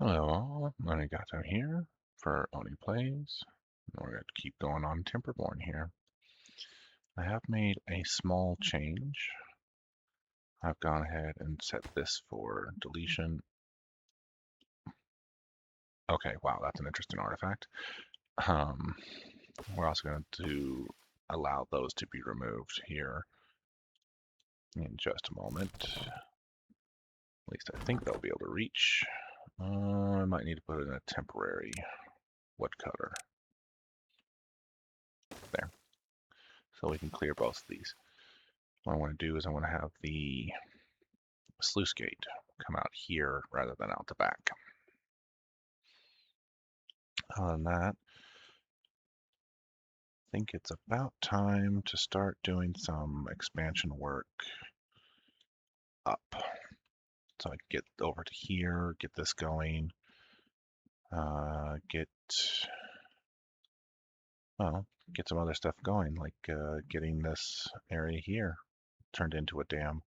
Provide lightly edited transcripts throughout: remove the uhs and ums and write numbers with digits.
Hello, then I got down here for Oni Plays. We're going to keep going on Timberborn here. I have made a small change. I've gone ahead and set this for deletion. Okay, wow, that's an interesting artifact. We're also going to allow those to be removed here in just a moment. At least I think they'll be able to reach. I might need to put in a temporary woodcutter. There. So we can clear both of these. What I want to do is I want to have the sluice gate come out here rather than out the back. Other than that, I think it's about time to start doing some expansion work up. So I get over to here, get this going, get some other stuff going, like getting this area here turned into a dam.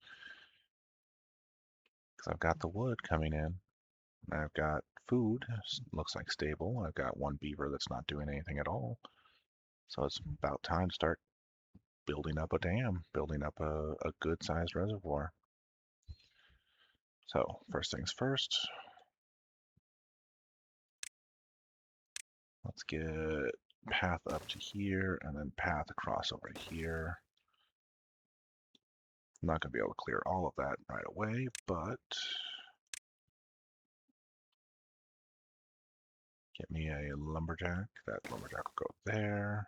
Because I've got the wood coming in. I've got food, looks like stable. I've got one beaver that's not doing anything at all. So it's about time to start building up a dam, building up a good-sized reservoir. So first things first, let's get path up to here and then path across over to here. I'm not going to be able to clear all of that right away, but get me a lumberjack. That lumberjack will go there.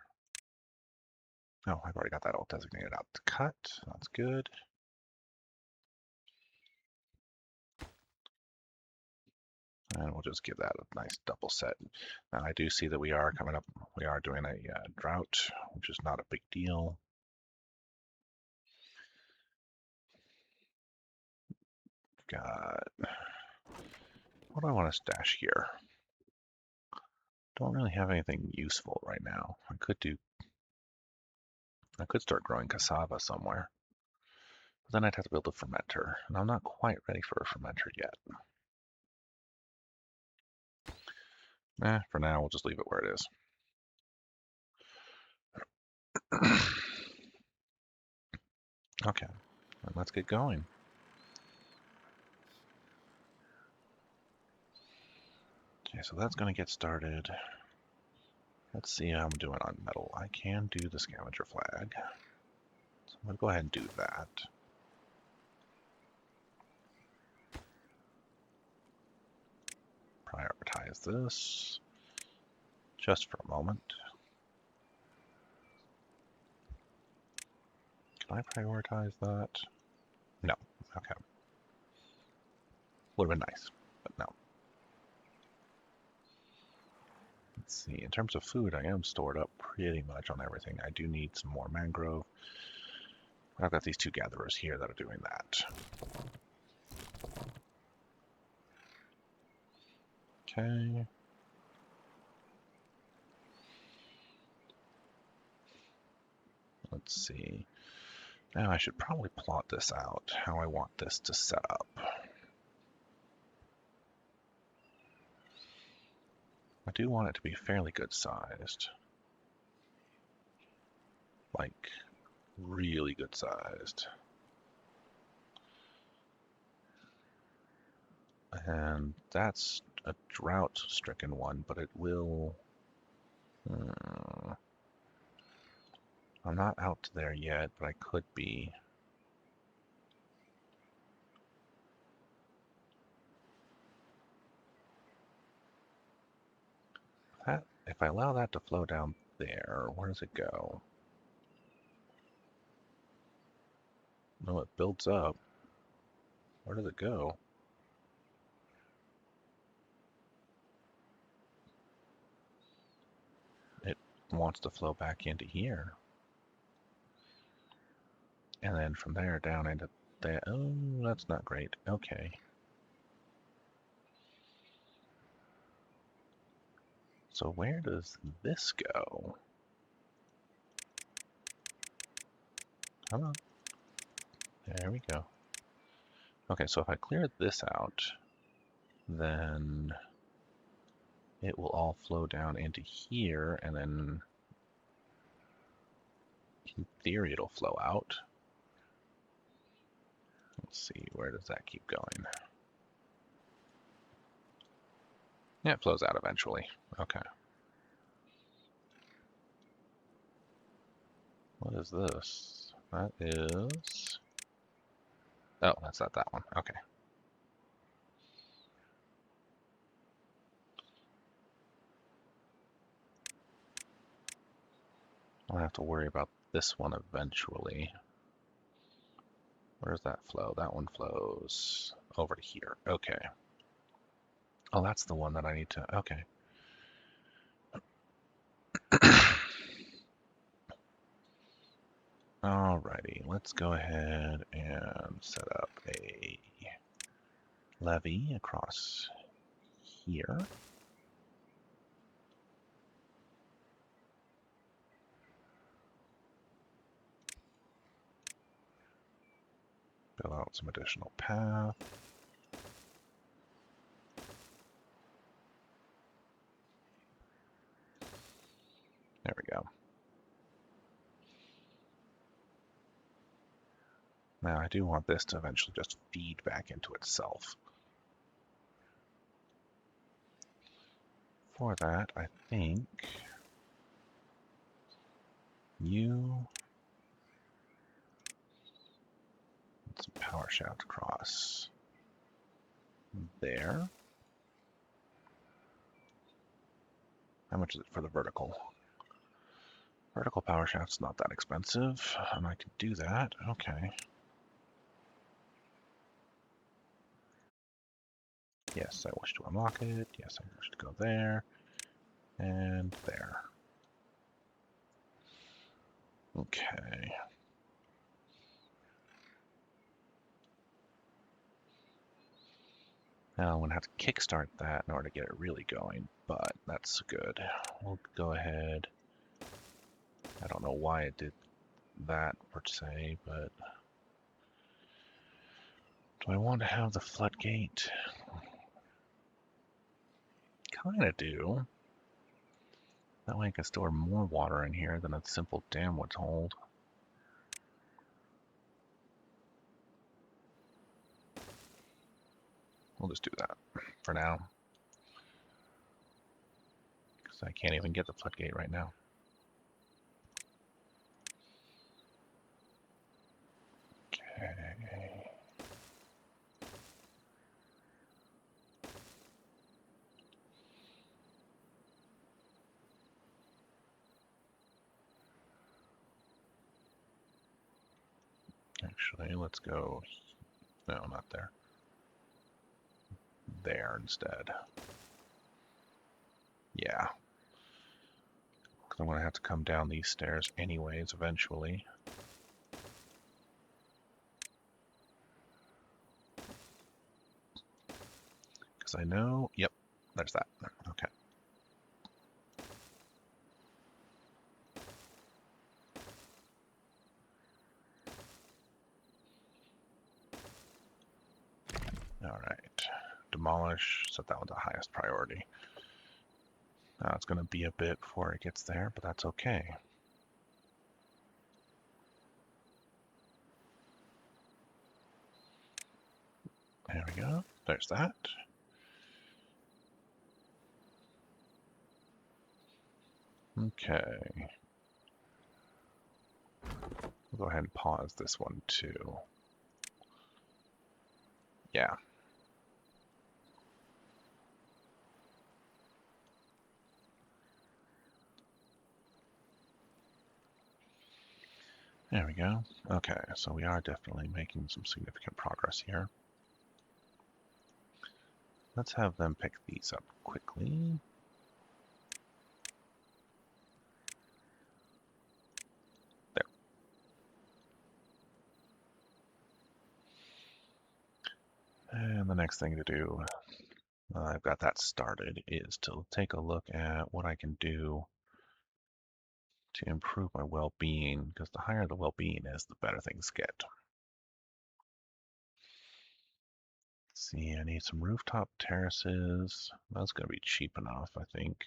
Oh, I've already got that all designated out to cut. That's good. And we'll just give that a nice double set. Now I do see that we are coming up, we are doing a drought, which is not a big deal. Got, what do I want to stash here? Don't really have anything useful right now. I could start growing cassava somewhere. But then I'd have to build a fermenter, and I'm not quite ready for a fermenter yet. For now, we'll just leave it where it is. Okay, let's get going. Okay, so that's going to get started. Let's see how I'm doing on metal. I can do the scavenger flag. So I'm going to go ahead and do that. Prioritize this just for a moment. Can I prioritize that? No. Okay. Would have been nice, but no. Let's see. In terms of food, I am stored up pretty much on everything. I do need some more mangrove. I've got these two gatherers here that are doing that. Okay. Let's see. Now I should probably plot this out, how I want this to set up. I do want it to be fairly good sized. Like, really good sized. And that's a drought-stricken one, but it will... I'm not out there yet, but I could be. If I allow that to flow down there, where does it go? No, it builds up. Where does it go? It wants to flow back into here. And then from there down into there. Oh, that's not great. Okay. So where does this go? Come on. There we go. Okay, so if I clear this out, then it will all flow down into here, and then in theory it'll flow out. Let's see, where does that keep going? Yeah, it flows out eventually. Okay. What is this? That is... Oh, that's not that one. Okay. I'll have to worry about this one eventually. Where does that flow? That one flows over to here. Okay. Oh, that's the one that I need to... Okay. Alrighty, let's go ahead and set up a levee across here. Build out some additional path. There we go. Now I do want this to eventually just feed back into itself. For that, I think you... some power shaft across there. How much is it for the vertical? Vertical power shaft's not that expensive, and I can do that. Okay. Yes, I wish to unlock it. Yes, I wish to go there. And there. Okay. Now I'm going to have to kickstart that in order to get it really going, but that's good. We'll go ahead. I don't know why it did that per se, but do I want to have the floodgate? Kind of do. That way I can store more water in here than a simple dam would hold. We'll just do that for now. Because I can't even get the floodgate right now. Okay. Actually, let's go... No, not there. There instead. Yeah. Because I'm going to have to come down these stairs anyways, eventually. Because I know... Yep, there's that. Okay. Alright. Demolish. Set that one to highest priority. Now it's going to be a bit before it gets there, but that's okay. There we go. There's that. Okay. We'll go ahead and pause this one too. Yeah. There we go. Okay, so we are definitely making some significant progress here. Let's have them pick these up quickly. There. And the next thing to do, I've got that started, is to take a look at what I can do to improve my well-being, because the higher the well-being is, the better things get. See, I need some rooftop terraces. That's going to be cheap enough, I think.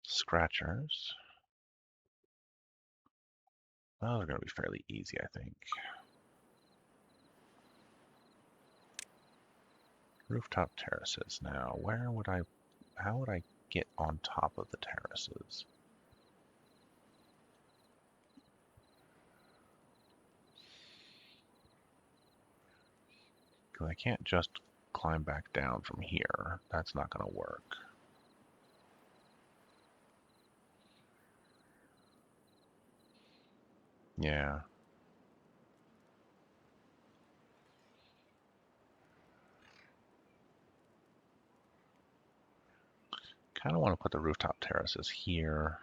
Scratchers. Those are going to be fairly easy, I think. Rooftop terraces. Now, how would I get on top of the terraces? Because I can't just climb back down from here. That's not going to work. Yeah. Kind of want to put the rooftop terraces here.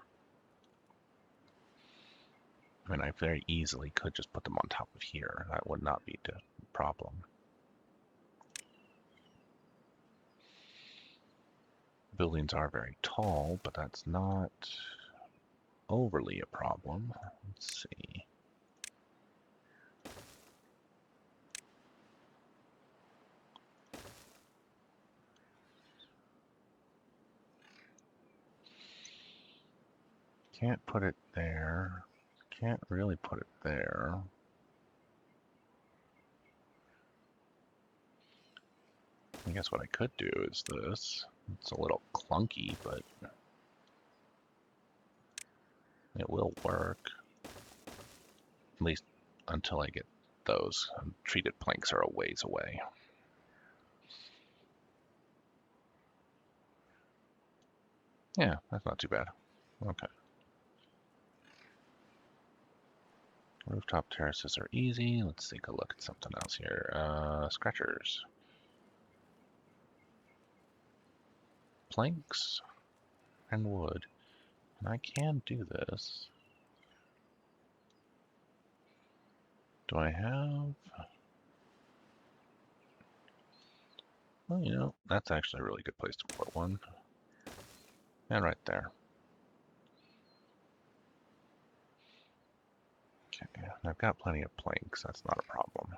I mean, I very easily could just put them on top of here. That would not be the problem. Buildings are very tall, but that's not overly a problem. Let's see. Can't put it there. Can't really put it there. I guess what I could do is this. It's a little clunky, but it will work. At least until I get those. Treated planks are a ways away. Yeah, that's not too bad. Okay. Rooftop terraces are easy. Let's take a look at something else here. Scratchers. Planks and wood. And I can do this. Do I have... Well, you know, that's actually a really good place to put one. And right there. Okay, I've got plenty of planks. That's not a problem.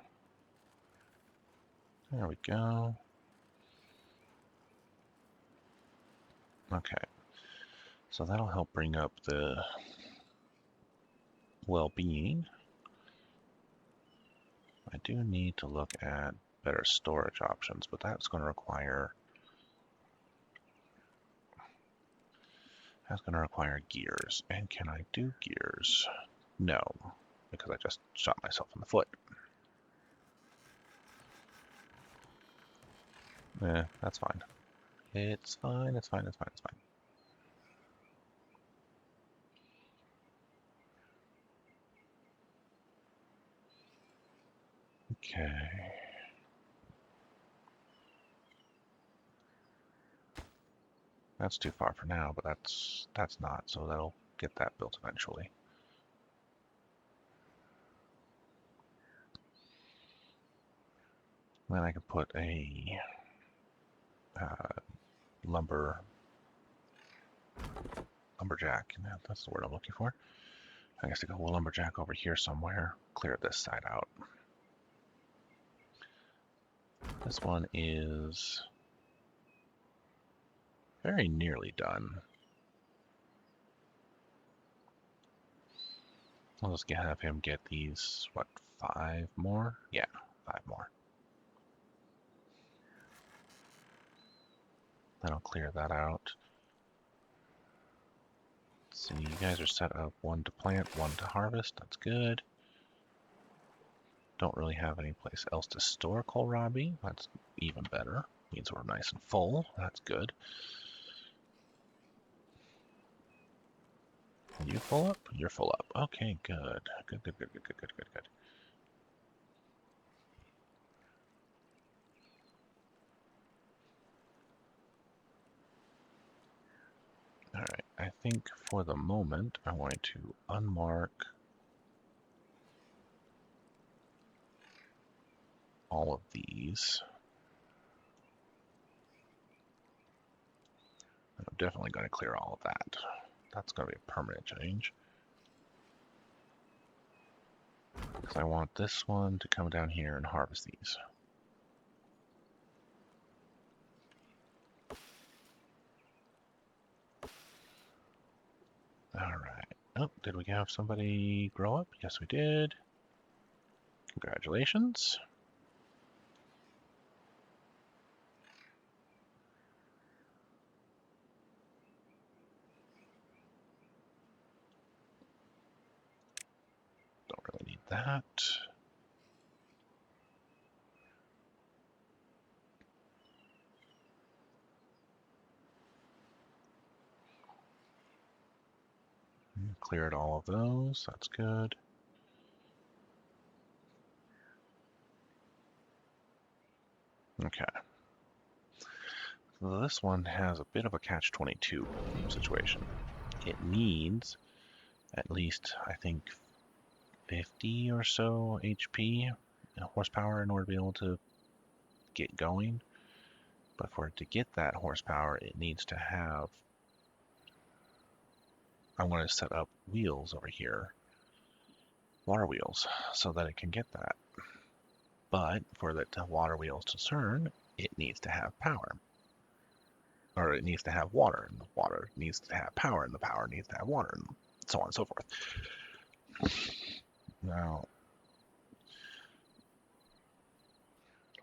There we go. Okay. So that'll help bring up the well-being. I do need to look at better storage options, but that's going to require gears. And can I do gears? No, because I just shot myself in the foot. That's fine. It's fine, it's fine, it's fine, it's fine. Okay. That's too far for now, but that's not, so that'll get that built eventually. Then I can put a lumberjack. That's the word I'm looking for. I guess I got a lumberjack over here somewhere. Clear this side out. This one is very nearly done. I'll just have him get these, what, 5 more? Yeah, 5 more. That'll clear that out. Let's see, you guys are set up 1 to plant, 1 to harvest. That's good. Don't really have any place else to store kohlrabi. That's even better. Means we're nice and full. That's good. Are you full up? You're full up. Okay, good. Good, good, good, good, good, good, good, good. Alright, I think for the moment I'm going to unmark all of these. I'm definitely going to clear all of that. That's going to be a permanent change. Because I want this one to come down here and harvest these. Oh, did we have somebody grow up? Yes, we did. Congratulations. Don't really need that. Cleared all of those. That's good. Okay. So this one has a bit of a catch-22 situation. It needs at least, I think, 50 or so HP horsepower in order to be able to get going. But for it to get that horsepower, it needs to have, I'm going to set up wheels over here, water wheels, so that it can get that. But for the water wheels to turn, it needs to have power. Or it needs to have water, and the water needs to have power, and the power needs to have water, and so on and so forth. Now,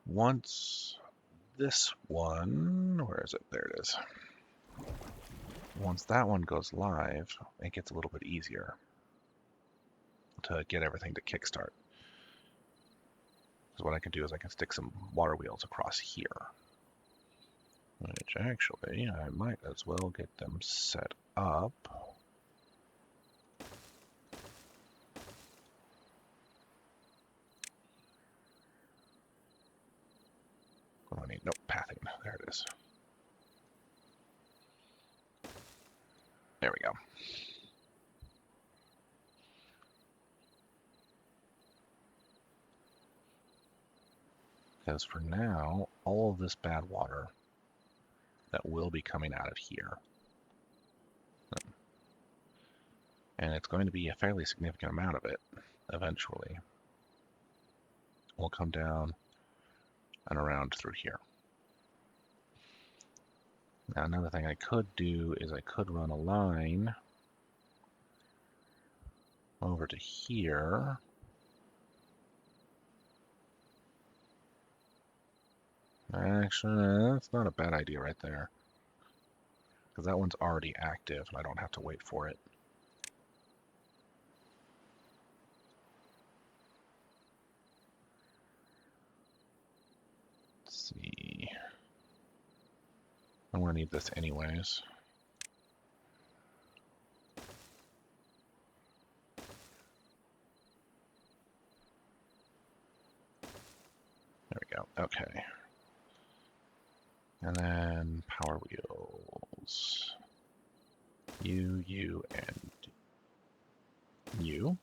once this one, where is it? There it is. Once that one goes live, it gets a little bit easier to get everything to kickstart. Because what I can do is I can stick some water wheels across here. Which actually, I might as well get them set up. What do I need? Nope, pathing. There it is. There we go. Because for now, all of this bad water that will be coming out of here, and it's going to be a fairly significant amount of it eventually, will come down and around through here. Now another thing I could do is I could run a line over to here. Actually, that's not a bad idea right there. Because that one's already active and I don't have to wait for it. Let's see. I'm going to need this anyways. There we go. Okay. And then power wheels. You, and you.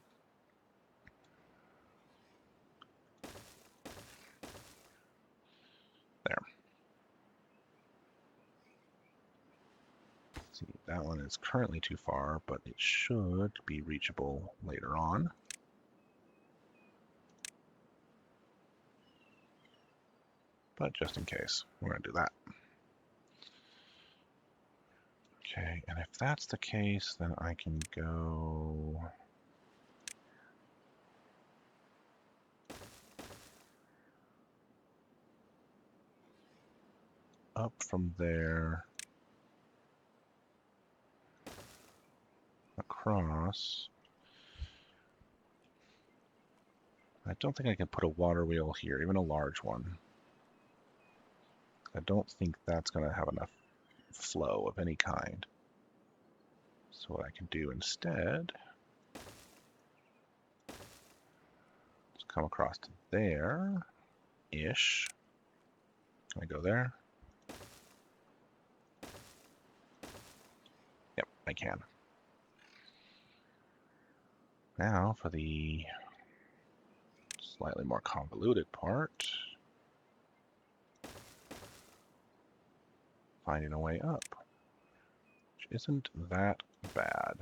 There. See, that one is currently too far, but it should be reachable later on. But just in case, we're going to do that. Okay, and if that's the case, then I can go up from there, across. I don't think I can put a water wheel here, even a large one. I don't think that's going to have enough flow of any kind. So what I can do instead is come across to there-ish. Can I go there? Yep, I can. Now for the slightly more convoluted part. Finding a way up, which isn't that bad.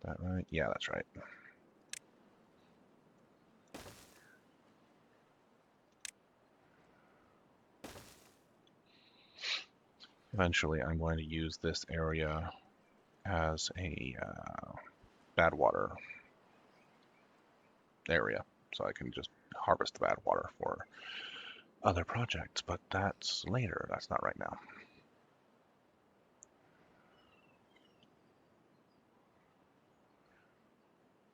That right? Yeah, that's right. Eventually, I'm going to use this area as a bad water area, so I can just harvest the bad water for other projects, but that's later. That's not right now.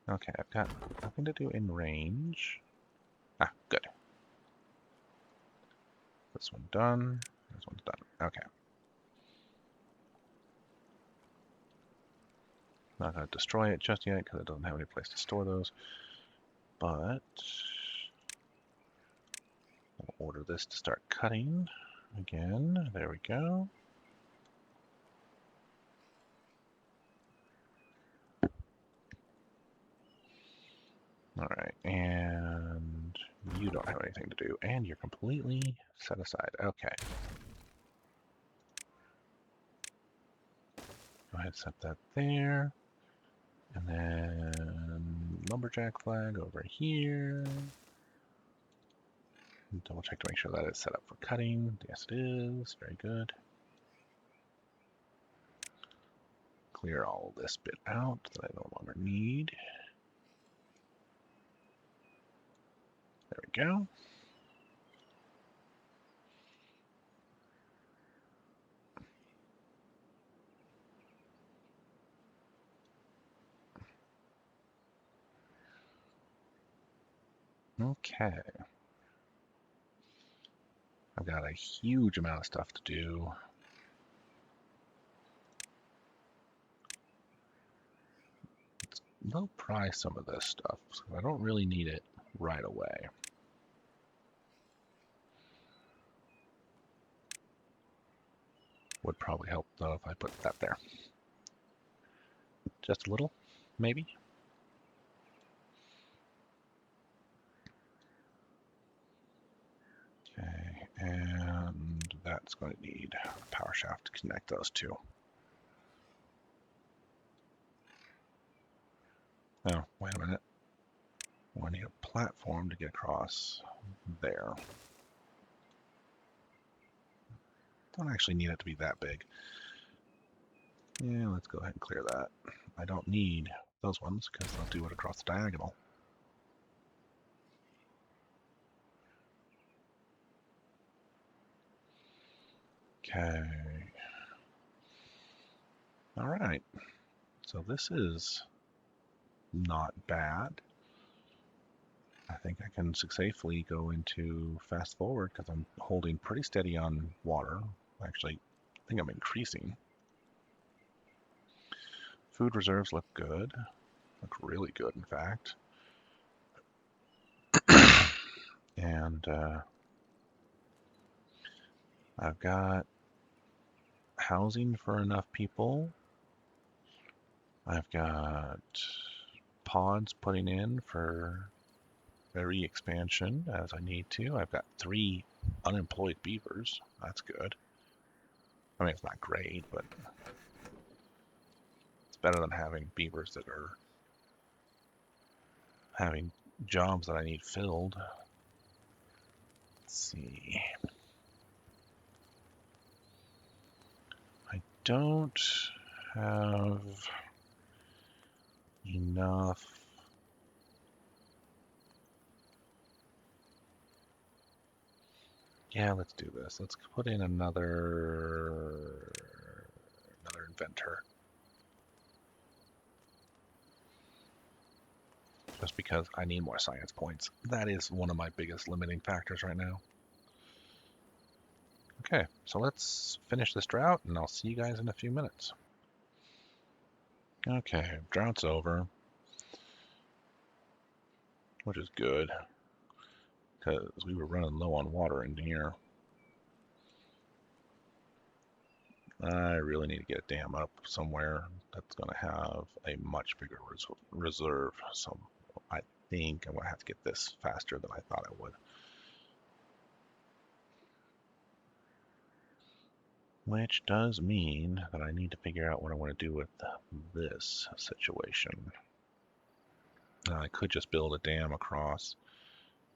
Okay, I've got nothing to do in range. Ah, good. This one done. This one's done. Okay. Not going to destroy it just yet because it doesn't have any place to store those. But we'll order this to start cutting again. There we go. All right, and you don't have anything to do, and you're completely set aside. Okay. Go ahead, set that there. And then lumberjack flag over here. Double check to make sure that it's set up for cutting. Yes, it is. Very good. Clear all this bit out that I no longer need. There we go. Okay. I've got a huge amount of stuff to do. Let's low price some of this stuff. So I don't really need it right away. Would probably help though if I put that there. Just a little, maybe. Okay, and that's going to need a power shaft to connect those two. Oh, wait a minute. I need a platform to get across there. Don't actually need it to be that big. Yeah, let's go ahead and clear that. I don't need those ones because they'll do it across the diagonal. Okay. All right. So this is not bad. I think I can safely go into fast forward because I'm holding pretty steady on water. Actually, I think I'm increasing. Food reserves look good. Look really good, in fact. And I've got housing for enough people. I've got pods putting in for every expansion as I need to. I've got 3 unemployed beavers. That's good. I mean, it's not great, but it's better than having beavers that are having jobs that I need filled. Let's see. I don't have enough. Yeah, let's do this. Let's put in another inventor. Just because I need more science points. That is one of my biggest limiting factors right now. Okay, so let's finish this drought and I'll see you guys in a few minutes. Okay, drought's over. Which is good. Because we were running low on water in here. I really need to get a dam up somewhere that's going to have a much bigger reserve. So I think I'm going to have to get this faster than I thought I would. Which does mean that I need to figure out what I want to do with this situation. I could just build a dam across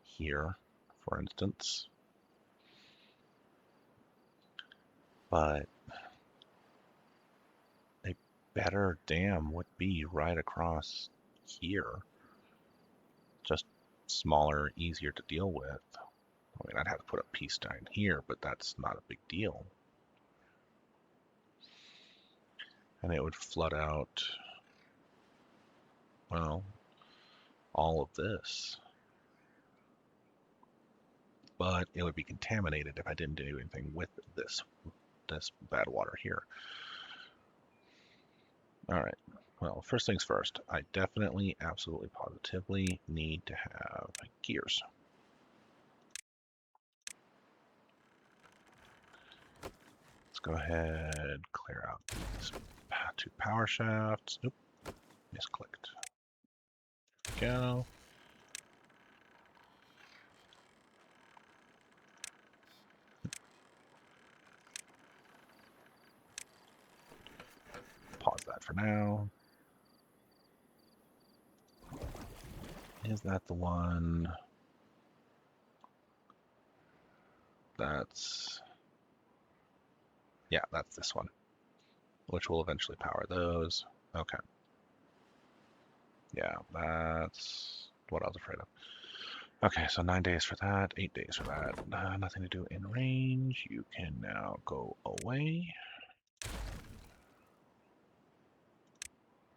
here, for instance. But better dam would be right across here. Just smaller, easier to deal with. I mean, I'd have to put a piece down here, but that's not a big deal. And it would flood out, well, all of this. But it would be contaminated if I didn't do anything with this bad water here. All right. Well, first things first, I definitely, absolutely, positively need to have gears. Let's go ahead, clear out these two power shafts. Oop, misclicked. Go. Pause that for now. Is that the one? That's... yeah, that's this one, which will eventually power those. Okay. Yeah, that's what I was afraid of. Okay, so 9 days for that, 8 days for that. Nothing to do in range. You can now go away.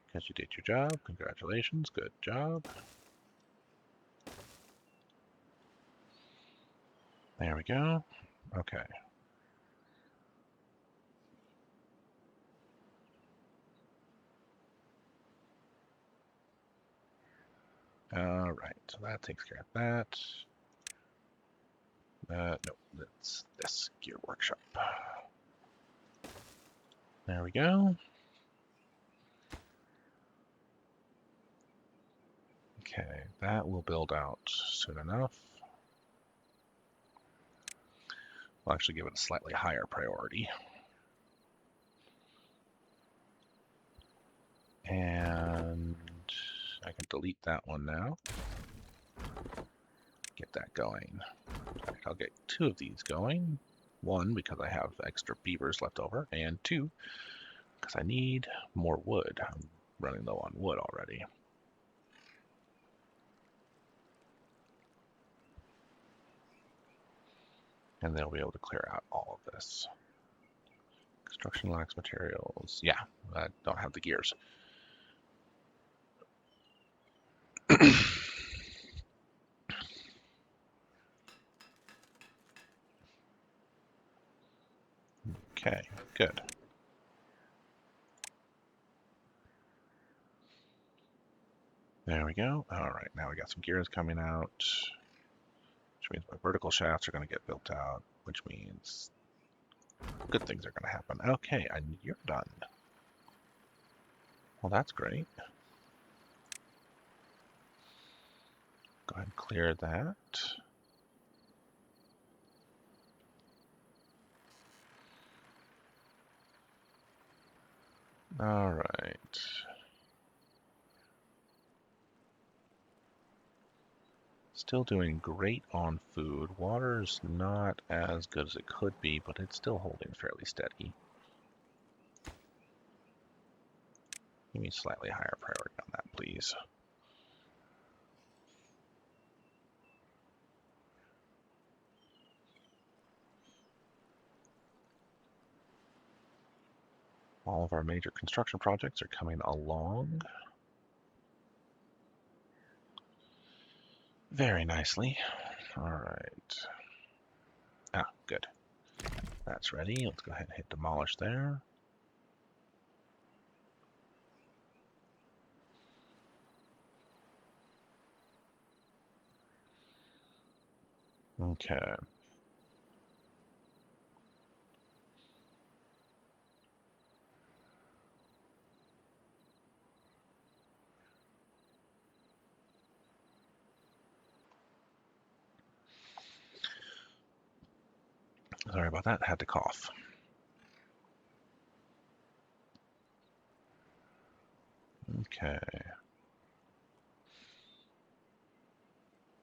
Because you did your job. Congratulations. Good job. There we go. Okay. All right, so that takes care of that. No, that's this gear workshop. There we go. Okay, that will build out soon enough. We'll actually give it a slightly higher priority. And I can delete that one now. Get that going. Right, I'll get 2 of these going. 1, because I have extra beavers left over, and 2, because I need more wood. I'm running low on wood already. And they'll be able to clear out all of this. Construction lacks materials. Yeah, I don't have the gears. Okay, good. There we go. All right, now we got some gears coming out, which means my vertical shafts are going to get built out, which means good things are going to happen. Okay, and you're done. Well, that's great. Go ahead and clear that. All right. Still doing great on food. Water's not as good as it could be, but it's still holding fairly steady. Give me slightly higher priority on that, please. All of our major construction projects are coming along very nicely. All right. Ah, good. That's ready. Let's go ahead and hit demolish there. Okay. Sorry about that. Had to cough. Okay.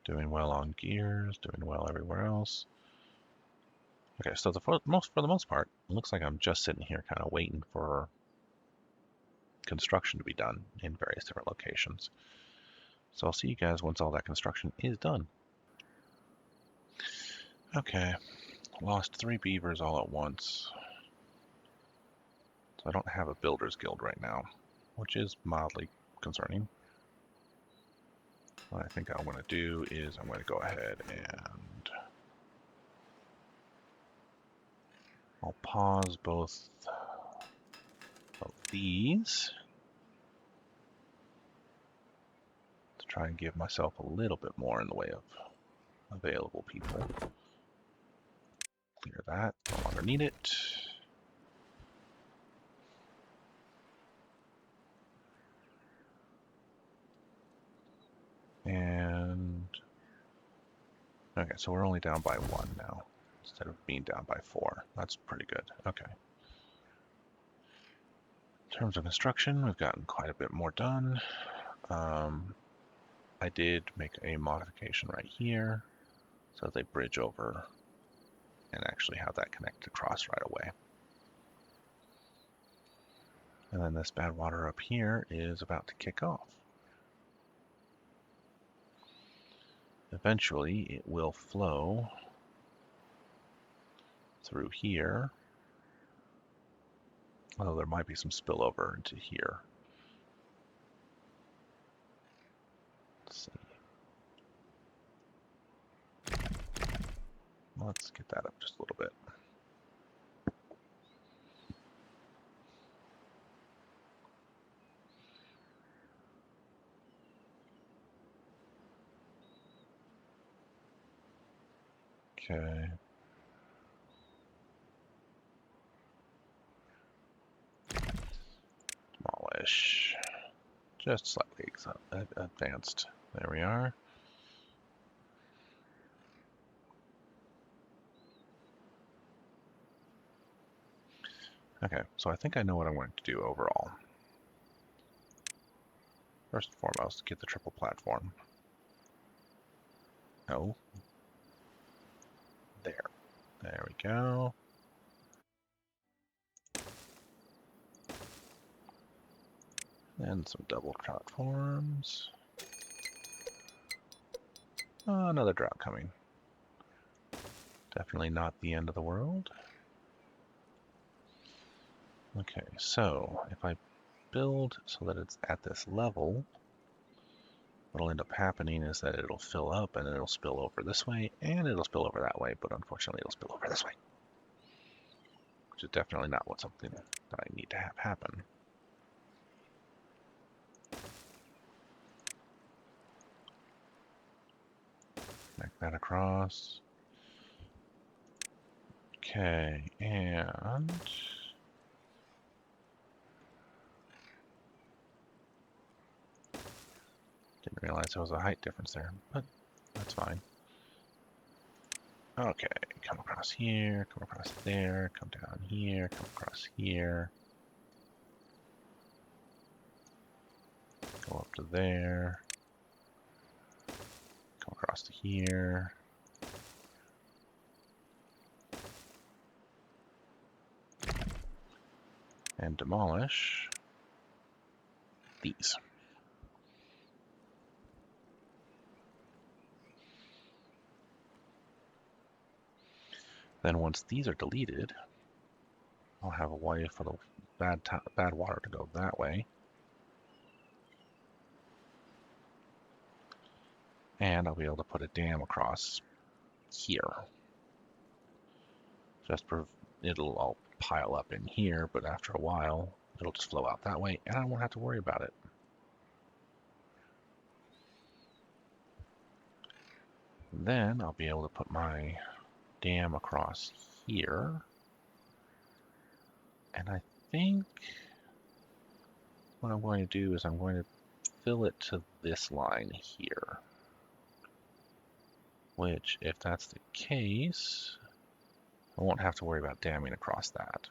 Doing well on gears, doing well everywhere else. Okay, so for the most part, it looks like I'm just sitting here kind of waiting for construction to be done in various different locations. So I'll see you guys once all that construction is done. Okay, lost 3 beavers all at once. So I don't have a builder's guild right now, which is mildly concerning. What I think I'm going to do is I'm going to go ahead and I'll pause both of these to try and give myself a little bit more in the way of available people. Clear that, no longer need it. And okay, so we're only down by 1 now, instead of being down by 4. That's pretty good. Okay. In terms of construction, we've gotten quite a bit more done. I did make a modification right here, so they bridge over and actually have that connect across right away. And then this bad water up here is about to kick off. Eventually, it will flow through here, although there might be some spillover into here. Let's see. Let's get that up just a little bit. Okay. Demolish. Just slightly advanced. There we are. Okay, so I think I know what I'm going to do overall. First and foremost, get the triple platform. No. There. There we go. And some double platforms. Oh, another drought coming. Definitely not the end of the world. Okay, so if I build so that it's at this level, what'll end up happening is that it'll fill up and it'll spill over this way and it'll spill over that way, but unfortunately it'll spill over this way, which is definitely not something that I need to have happen. Connect that across. Okay, and didn't realize there was a height difference there, but that's fine. Okay, come across here, come across there, come down here, come across here. Go up to there. Come across to here. And demolish these. Then once these are deleted, I'll have a way for the bad water to go that way. And I'll be able to put a dam across here. It'll all pile up in here, but after a while, it'll just flow out that way, and I won't have to worry about it. Then I'll be able to put my dam across here. And I think what I'm going to do is I'm going to fill it to this line here. Which, if that's the case, I won't have to worry about damming across that.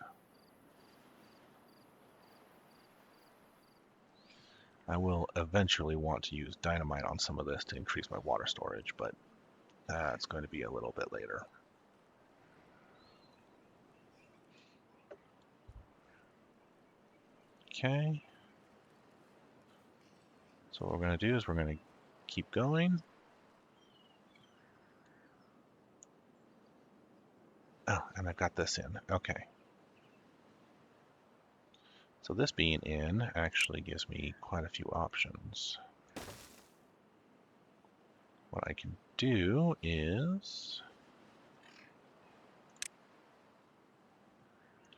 I will eventually want to use dynamite on some of this to increase my water storage, but that's going to be a little bit later. Okay. So what we're going to do is we're going to keep going. Oh, and I've got this in. Okay. So this being in actually gives me quite a few options. What I can do is,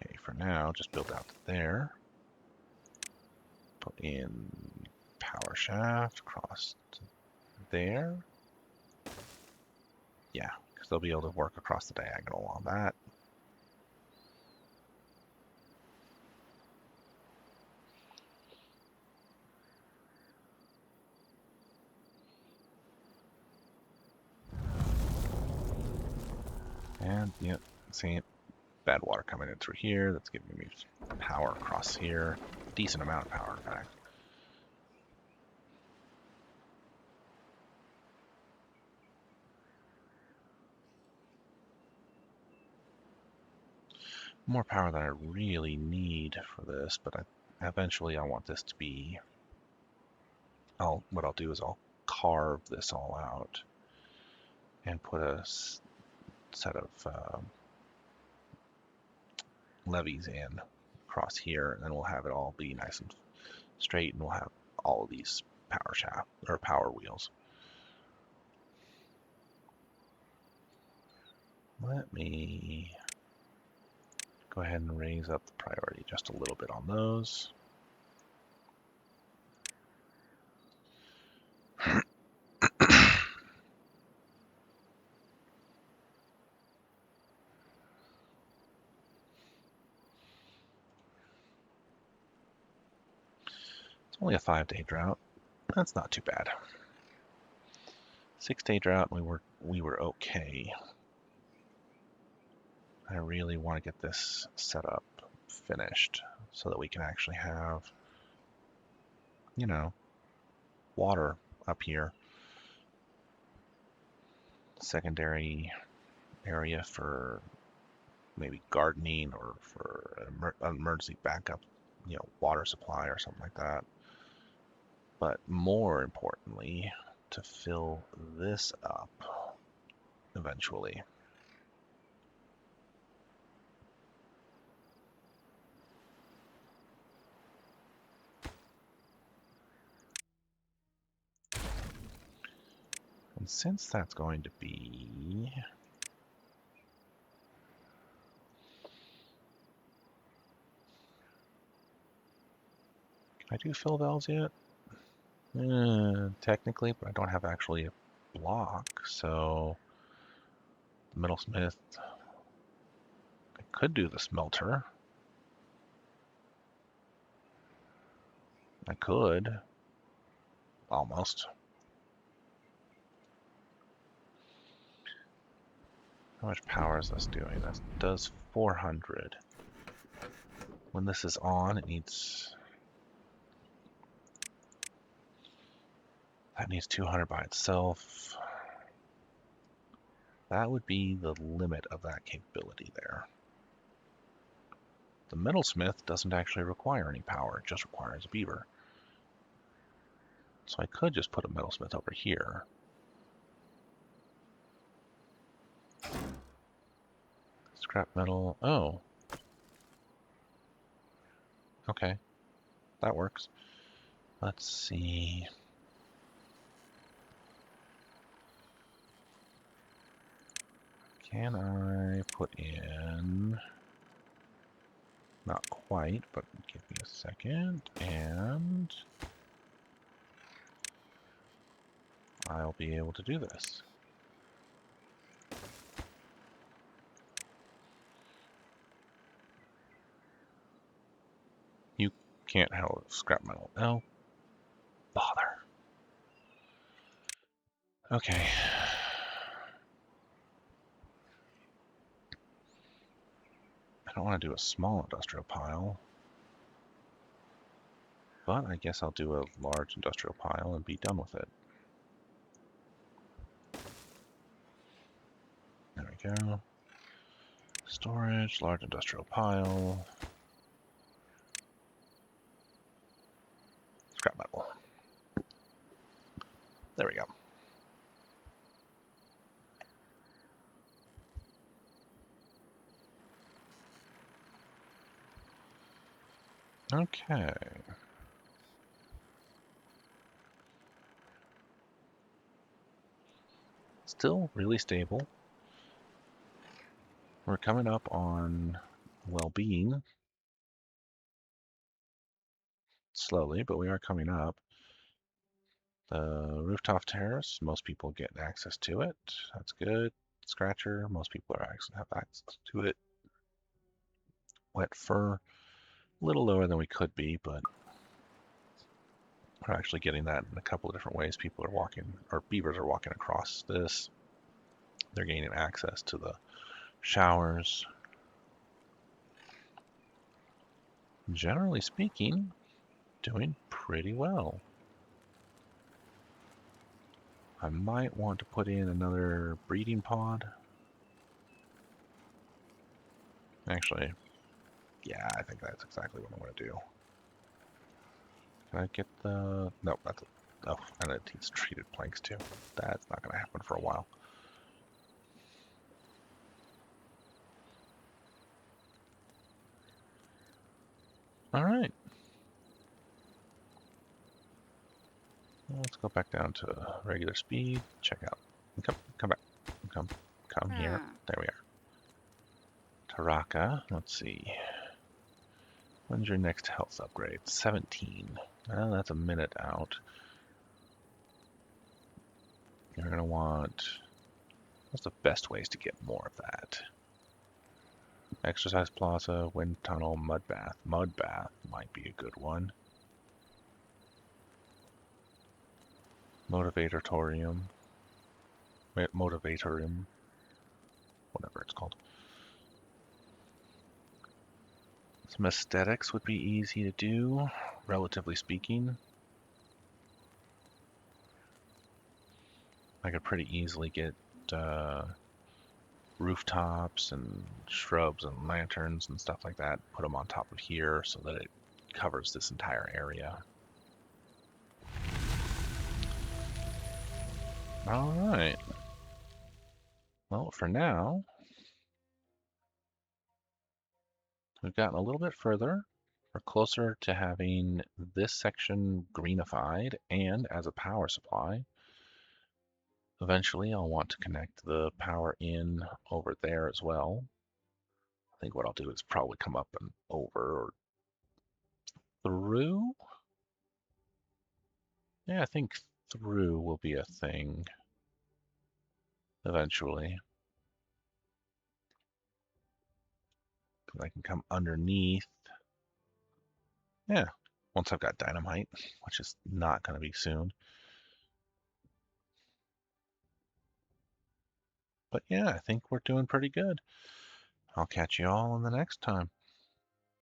okay, for now, just build out to there. Put in power shaft across to there. Yeah, because they'll be able to work across the diagonal on that. And, yeah, see, bad water coming in through here. That's giving me power across here. Decent amount of power, in fact. More power than I really need for this, but eventually I want this to be... what I'll do is I'll carve this all out and put a set of levees in across here, and then we'll have it all be nice and straight, and we'll have all of these power shaft or power wheels. Let me go ahead and raise up the priority just a little bit on those. It's only a 5-day drought. That's not too bad. 6-day drought, we were okay. I really want to get this set up finished so that we can actually have, you know, water up here. Secondary area for maybe gardening or for an emergency backup, you know, water supply or something like that. But more importantly, to fill this up eventually. And since that's going to be... Can I do fill valves yet? Technically, but I don't have actually a block, so the metalsmith, I could do the smelter. I could, almost. How much power is this doing? That does 400. When this is on, it needs... That needs 200 by itself. That would be the limit of that capability there. The metalsmith doesn't actually require any power, it just requires a beaver. So I could just put a metalsmith over here. Scrap metal, oh. Okay, that works. Let's see. Can I put in... Not quite, but give me a second, and I'll be able to do this. You can't handle scrap metal. No. Bother. Okay. I don't want to do a small industrial pile, but I guess I'll do a large industrial pile and be done with it. There we go. Storage, large industrial pile. Scrap metal. Okay. Still really stable. We're coming up on well-being. Slowly, but we are coming up. The rooftop terrace, most people get access to it. That's good. Scratcher, most people have access to it. Wet fur, a little lower than we could be, but we're actually getting that in a couple of different ways. People are walking, or beavers are walking across this. They're gaining access to the showers. Generally speaking, doing pretty well. I might want to put in another breeding pod. Actually, yeah, I think that's exactly what I'm going to do. Can I get the... No, that's... Oh, and it needs treated planks too. That's not going to happen for a while. All right. Let's go back down to regular speed. Check out. Come back. Come here. There we are. Taraka. Let's see. When's your next health upgrade? 17. Well, that's a minute out. You're going to want... What's the best ways to get more of that? Exercise plaza, wind tunnel, mud bath. Mud bath might be a good one. Motivatorium. Motivatorium. Whatever it's called. Some aesthetics would be easy to do, relatively speaking. I could pretty easily get rooftops and shrubs and lanterns and stuff like that, put them on top of here so that it covers this entire area. All right. Well, for now, we've gotten a little bit further. We're closer to having this section greenified and as a power supply. Eventually, I'll want to connect the power in over there as well. I think what I'll do is probably come up and over or through. Yeah, I think through will be a thing eventually. I can come underneath. Yeah, once I've got dynamite, which is not going to be soon. But yeah, I think we're doing pretty good. I'll catch you all in the next time.